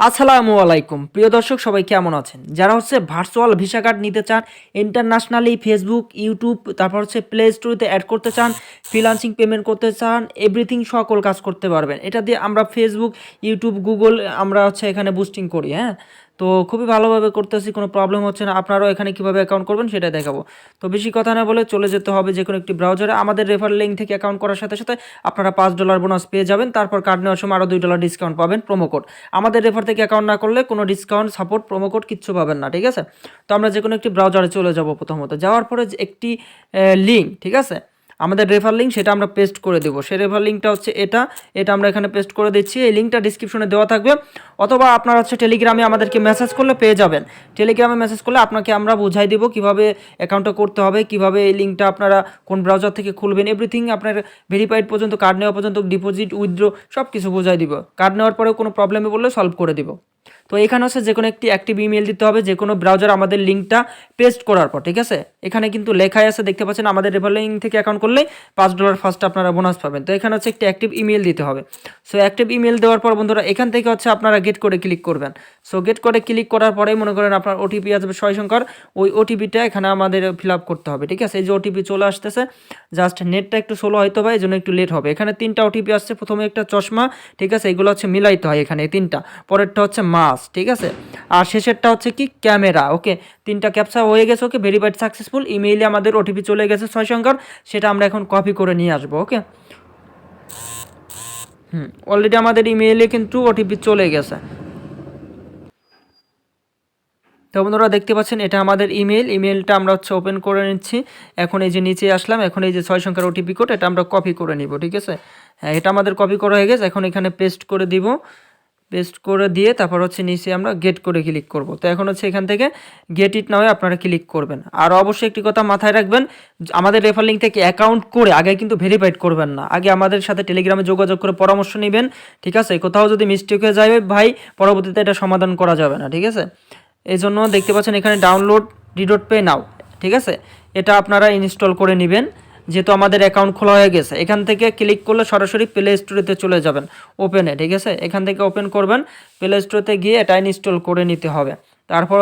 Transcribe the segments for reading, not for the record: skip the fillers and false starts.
আসসালামু আলাইকুম প্রিয় দর্শক, সবাই কেমন আছেন? যারা ভার্চুয়াল ভিসা কার্ড নিতে চান, ইন্টারন্যাশনালি ফেসবুক, ইউটিউব, তারপর প্লে স্টোরেতে অ্যাড করতে চান, ফ্রিল্যান্সিং পেমেন্ট করতে চান, এভরিথিং সকল কাজ করতে পারবেন। এটা দিয়ে আমরা ফেসবুক, ইউটিউব, গুগল আমরা এখানে বুস্টিং করি। হ্যাঁ, তো খুবই ভালোভাবে করতেছি, কোনো প্রবলেম হচ্ছে না। আপনারাও এখানে কীভাবে অ্যাকাউন্ট করবেন সেটা দেখাবো। তো বেশি কথা না বলে চলে যেতে হবে যে কোনো একটি ব্রাউজারে। আমাদের রেফার লিঙ্ক থেকে অ্যাকাউন্ট করার সাথে সাথে আপনারা $5 বোনাস পেয়ে যাবেন। তারপর কার্ড নেওয়ার সময় আরও $2 ডিসকাউন্ট পাবেন, প্রোমো কোড। আমাদের রেফার থেকে অ্যাকাউন্ট না করলে কোনো ডিসকাউন্ট, সাপোর্ট, প্রোমো কোড কিচ্ছু পাবেন না, ঠিক আছে? তো আমরা যে কোনো একটি ব্রাউজারে চলে যাব। প্রথমত যাওয়ার পরে একটি লিঙ্ক, ঠিক আছে, আমাদের রেফার লিঙ্ক, সেটা আমরা পেস্ট করে দেবো। সেই রেফার লিঙ্কটা এটা এটা আমরা এখানে পেস্ট করে দিচ্ছি। এই লিঙ্কটা ডিসক্রিপশনে দেওয়া থাকবে, অথবা আপনারা টেলিগ্রামে আমাদেরকে মেসেজ করলে পেয়ে যাবেন। টেলিগ্রামে মেসেজ করলে আপনাকে আমরা বুঝাই দেবো কীভাবে অ্যাকাউন্টটা করতে হবে, কীভাবে এই লিঙ্কটা আপনারা কোন ব্রাউজার থেকে খুলবেন, এভরিথিং আপনার ভেরিফাইড পর্যন্ত, কার্ড নেওয়া পর্যন্ত, ডিপোজিট, উইথড্র সব কিছু বুঝাই দিব। কার্ড নেওয়ার পরেও কোনো প্রবলেমে বললে সলভ করে দিব। তো এখানে যে কোনো একটি অ্যাক্টিভ ইমেল দিতে হবে, যে কোনো ব্রাউজার আমাদের লিঙ্কটা পেস্ট করার পর, ঠিক আছে? এখানে কিন্তু লেখাই আছে, দেখতে পাচ্ছেন, আমাদের রেফার লিঙ্ক থেকে অ্যাকাউন্ট করলে $5 ফার্স্ট আপনারা বোনাস পাবেন। তো এখানে একটি অ্যাক্টিভ ইমেল দিতে হবে। সো অ্যাক্টিভ ইমেল দেওয়ার পর বন্ধুরা এখান থেকে আপনারা গেট করে ক্লিক করবেন। সো গেট করে ক্লিক করার পরেই মনে করেন আপনার ওটিপি আসবে 6 সংখ্যার। ওই ওটিপিটা এখানে আমাদের ফিল আপ করতে হবে, ঠিক আছে? এই যে ওটিপি চলে আসতেছে, জাস্ট নেটটা একটু স্লো হয়তো বা এই জন্য একটু লেট হবে। এখানে 3টা ওটিপি আসছে। প্রথমে একটা চশমা, ঠিক আছে, এগুলো মিলাইতে হয় এখানে 3টা। পরেরটা মাস, ঠিক আছে, আর শেষেরটা কি ক্যামেরা। ওকে, 3টা ক্যাপচা হয়ে গেছে। ওকে, ভেরিফাইড সাকসেসফুল। ইমেইলে আমাদের ওটিপি চলে গেছে 6 সংখ্যার, সেটা আমরা এখন কপি করে নিয়ে আসবো। ওকে, অলরেডি আমাদের ইমেইলে কিন্তু ওটিপি চলে গেছে। তো বন্ধুরা দেখতে পাচ্ছেন, এটা আমাদের ইমেলটা আমরা ওপেন করে নিচ্ছি। এখন এই যে নিচে আসলাম, এখন এই যে 6 সংখ্যার ওটিপি কোড, এটা আমরা কপি করে নিব, ঠিক আছে? হ্যাঁ, এটা আমাদের কপি করা হয়ে গেছে। এখন এখানে পেস্ট করে দিব। পেস্ট করে দিয়ে তারপর নিচে আমরা গেট করে ক্লিক করব। তো এখন এখান থেকে গেট ইট নাও আপনারা ক্লিক করবেন। আর অবশ্যই একটি কথা মাথায় রাখবেন, আমাদের রেফার লিঙ্ক থেকে অ্যাকাউন্ট করে আগে কিন্তু ভেরিফাইড করবেন না। আগে আমাদের সাথে টেলিগ্রামে যোগাযোগ করে পরামর্শ নেবেন, ঠিক আছে? কোথাও যদি মিস্টেক হয়ে যায় ভাই, পরবর্তীতে এটা সমাধান করা যাবে না, ঠিক আছে? এই জন্য দেখতে পাচ্ছেন এখানে ডাউনলোড রিডোট পে নাও, ঠিক আছে, এটা আপনারা ইনস্টল করে নেবেন। যেহেতু আমাদের অ্যাকাউন্ট খোলা হয়ে গেছে, এখান থেকে ক্লিক করলে সরাসরি প্লে স্টোরেতে চলে যাবেন, ওপেনে, ঠিক আছে? এখান থেকে ওপেন করবেন, প্লে স্টোরেতে গিয়ে এটা ইনস্টল করে নিতে হবে। তারপর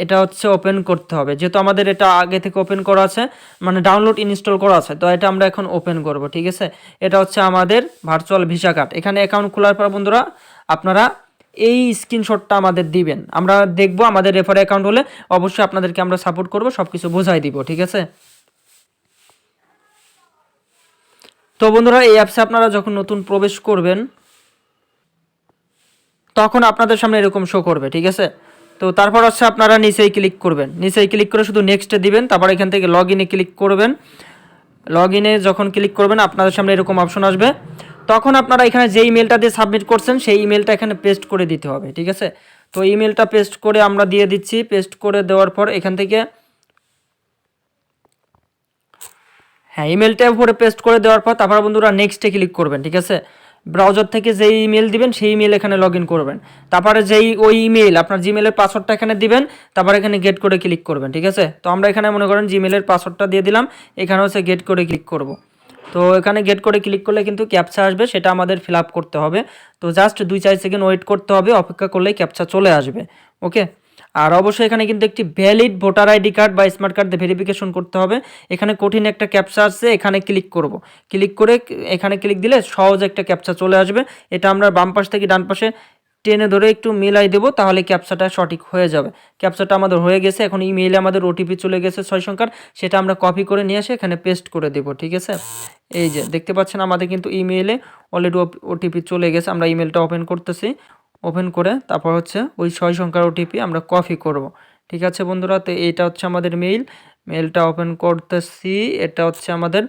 এটা ওপেন করতে হবে। যেহেতু আমাদের এটা আগে থেকে ওপেন করা আছে, মানে ডাউনলোড ইনস্টল করা আছে, তো এটা আমরা এখন ওপেন করব, ঠিক আছে? এটা আমাদের ভার্চুয়াল ভিসা কার্ড। এখানে অ্যাকাউন্ট খোলার পর বন্ধুরা আপনারা এই স্ক্রিনশটটা আমাদের দিবেন। আমরা দেখব, আমাদের রেফার অ্যাকাউন্ট হলে অবশ্যই আপনাদেরকে আমরা সাপোর্ট করব, সব কিছু বোঝাই দিব, ঠিক আছে? তো বন্ধুরা এই অ্যাপসে আপনারা যখন নতুন প্রবেশ করবেন তখন আপনাদের সামনে এরকম শো করবে, ঠিক আছে? তো তারপর আপনারা নিচেই ক্লিক করবেন। নিচেই ক্লিক করে শুধু নেক্সটে দিবেন। তারপর এখান থেকে লগ ইনে ক্লিক করবেন। লগ ইনে যখন ক্লিক করবেন আপনাদের সামনে এরকম অপশন আসবে। তখন আপনারা এখানে যে ইমেলটা দিয়ে সাবমিট করছেন সেই ইমেলটা এখানে পেস্ট করে দিতে হবে, ঠিক আছে? তো ইমেলটা পেস্ট করে আমরা দিয়ে দিচ্ছি। পেস্ট করে দেওয়ার পর এখান থেকে, হ্যাঁ, ইমেলটার উপরে পেস্ট করে দেওয়ার পর তারপর বন্ধুরা নেক্সটে ক্লিক করবেন, ঠিক আছে? ব্রাউজার থেকে যেই ইমেল দিবেন সেই ইমেল এখানে লগ ইন করবেন। তারপরে ওই ইমেল আপনার জিমেলের পাসওয়ার্ডটা এখানে দিবেন। তারপর এখানে গেট করে ক্লিক করবেন, ঠিক আছে? তো আমরা এখানে মনে করেন জিমেলের পাসওয়ার্ডটা দিয়ে দিলাম, এখানে গেট করে ক্লিক করব। তো এখানে গেট করে ক্লিক করলে কিন্তু ক্যাপচা আসবে, সেটা আমাদের ফিল আপ করতে হবে। তো জাস্ট 2-4 সেকেন্ড ওয়েট করতে হবে, অপেক্ষা করলেই ক্যাপচা চলে আসবে। ওকে, আর অবশ্যই এখানে কিন্তু একটি ভ্যালিড ভোটার আইডি কার্ড বা স্মার্ট কার্ড দিয়ে ভেরিফিকেশন করতে হবে। এখানে কঠিন একটা ক্যাপচা আছে, এখানে ক্লিক করব। ক্লিক করে এখানে ক্লিক দিলে সহজ একটা ক্যাপচা চলে আসবে। এটা আমরা বাম পাশ থেকে ডান পাশে টেনে ধরে একটু মিলাই দেবো, তাহলে ক্যাপচাটা সঠিক হয়ে যাবে। ক্যাপচাটা আমাদের হয়ে গেছে। এখন ইমেইলে আমাদের ওটিপি চলে গেছে 6 সংখ্যার, সেটা আমরা কপি করে নিয়ে এসে এখানে পেস্ট করে দেবো, ঠিক আছে? এই যে দেখতে পাচ্ছেন আমাদের কিন্তু ইমেইলে অলরেডি ওটিপি চলে গেছে। আমরা ইমেলটা ওপেন করতেছি। ওপেন করে তারপর ওই 6 সংখ্যার ওটিপি আমরা কপি করব, ঠিক আছে বন্ধুরা? তো এইটা আমাদের মেইলটা ওপেন করতেছি। এটা আমাদের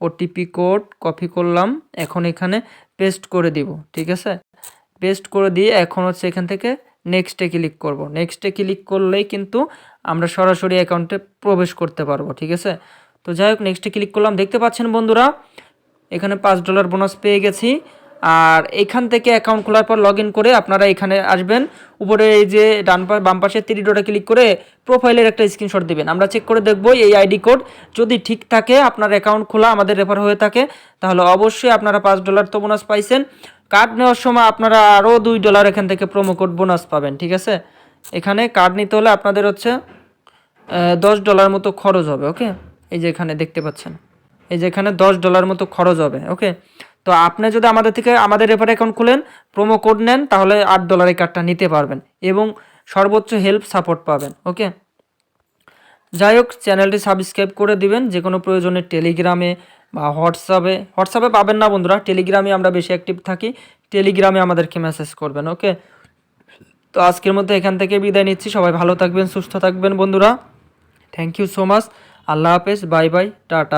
ওটিপি কোড, কপি করলাম। এখন এখানে পেস্ট করে দিব, ঠিক আছে? পেস্ট করে দিয়ে এখন এখান থেকে নেক্সটে ক্লিক করব। নেক্সটে ক্লিক করলেই কিন্তু আমরা সরাসরি অ্যাকাউন্টে প্রবেশ করতে পারবো, ঠিক আছে? তো যাই হোক, নেক্সটে ক্লিক করলাম। দেখতে পাচ্ছেন বন্ধুরা এখানে $5 বোনাস পেয়ে গেছি। আর এখান থেকে অ্যাকাউন্ট খোলার পর লগ ইন করে আপনারা এখানে আসবেন। উপরে এই যে বাম পাশে 3 ডটে ক্লিক করে প্রোফাইলের একটা স্ক্রিনশট দিবেন। আমরা চেক করে দেখব এই আইডি কোড যদি ঠিক থাকে, আপনার অ্যাকাউন্ট খোলা আমাদের রেফার হয়ে থাকে, তাহলে অবশ্যই আপনারা $5 তো বোনাস পাইছেন। কার্ড নেওয়ার সময় আপনারা আরও $2 এখান থেকে প্রোমো কোড বোনাস পাবেন, ঠিক আছে। এখানে কার্ড নিতে হলে আপনাদের হচ্ছে $10 মতো খরচ হবে, ওকে। এই যে এখানে দেখতে পাচ্ছেন, এই যে এখানে $10 মতো খরচ হবে, ওকে। তো আপনি যদি আমাদের থেকে আমাদের রেফার অ্যাকাউন্ট খুলেন, প্রোমো কোড নেন, তাহলে $8 কার্ডটা নিতে পারবেন এবং সর্বোচ্চ হেল্প সাপোর্ট পাবেন, ওকে। যাই হোক, চ্যানেলটি সাবস্ক্রাইব করে দিবেন। যে কোনো প্রয়োজনে টেলিগ্রামে বা হোয়াটসঅ্যাপে পাবেন না বন্ধুরা, টেলিগ্রামে আমরা বেশি অ্যাক্টিভ থাকি, টেলিগ্রামে আমাদেরকে মেসেজ করবেন, ওকে। তো আজকের মধ্যে এখান থেকে বিদায় নিচ্ছি। সবাই ভালো থাকবেন, সুস্থ থাকবেন বন্ধুরা। Thank you so much. আল্লাহ হাফেজ, বাই বাই, টাটা।